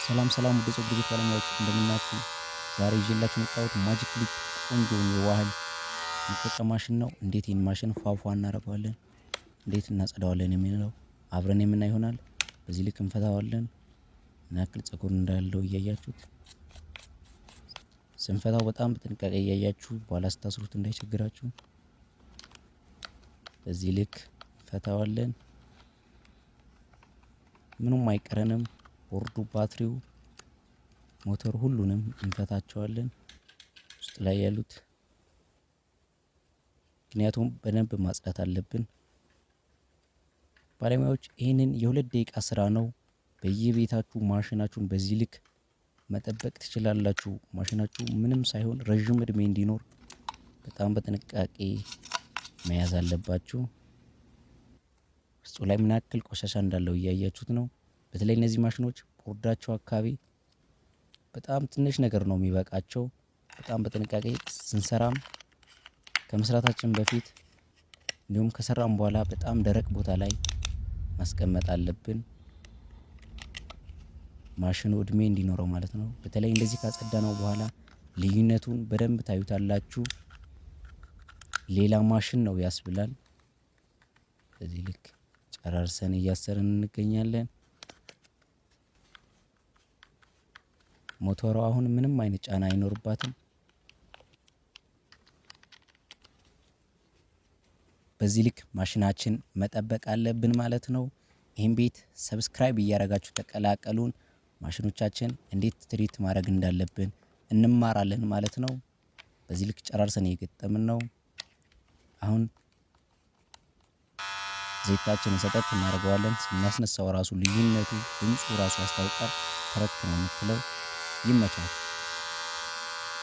ሰላም ሰላም ወደ ፀጉር ቤት ባለሙያዎች እንደምናችሁ። ዛሬ ይዤላችሁ የመጣሁት ማጂክ ሊፕ ቆንጆውን የዋህል መቀጫ ማሽን ነው። እንዴት ይህን ማሽን ፏፏ እናደርገዋለን፣ እንዴት እናጸዳዋለን የሚለው አብረን የምናይ ይሆናል። በዚህ ልክ እንፈታዋለን። ምን ያክል ፀጉር እንዳለው እያያችሁት፣ ስንፈታው በጣም በጥንቃቄ እያያችሁ በኋላ ስታስሩት እንዳይቸግራችሁ። በዚህ ልክ እንፈታዋለን። ምንም አይቀረንም። ቦርዱ፣ ባትሪው፣ ሞተር ሁሉንም እንፈታቸዋለን ውስጥ ላይ ያሉት። ምክንያቱም በደንብ ማጽዳት አለብን። ባለሙያዎች ይህንን የ2 ደቂቃ ስራ ነው። በየቤታችሁ ማሽናችሁን በዚህ ልክ መጠበቅ ትችላላችሁ። ማሽናችሁ ምንም ሳይሆን ረጅም እድሜ እንዲኖር በጣም በጥንቃቄ መያዝ አለባችሁ። ውስጡ ላይ ምን ያክል ቆሻሻ እንዳለው እያያችሁት ነው። በተለይ እነዚህ ማሽኖች ቦርዳቸው አካባቢ በጣም ትንሽ ነገር ነው የሚበቃቸው። በጣም በጥንቃቄ ስንሰራም ከመስራታችን በፊት እንዲሁም ከሰራም በኋላ በጣም ደረቅ ቦታ ላይ ማስቀመጥ አለብን። ማሽኑ እድሜ እንዲኖረው ማለት ነው። በተለይ እንደዚህ ካጸዳነው በኋላ ልዩነቱን በደንብ ታዩታላችሁ። ሌላ ማሽን ነው ያስብላል። በዚህ ልክ ጨራርሰን እያሰርን እንገኛለን። ሞተሯ አሁን ምንም አይነት ጫና አይኖርባትም። በዚህ ልክ ማሽናችን መጠበቅ አለብን ማለት ነው። ይህን ቤት ሰብስክራይብ እያደረጋችሁ ተቀላቀሉን። ማሽኖቻችን እንዴት ትሪት ማድረግ እንዳለብን እንማራለን ማለት ነው። በዚህ ልክ ጨራርሰን እየገጠምን ነው። አሁን ዘይታችንን ሰጠት እናደርገዋለን። ስናስነሳው ራሱ ልዩነቱ ድምፁ ራሱ ያስታውቃል። ተረት ነው የምትለው። ይመቻል።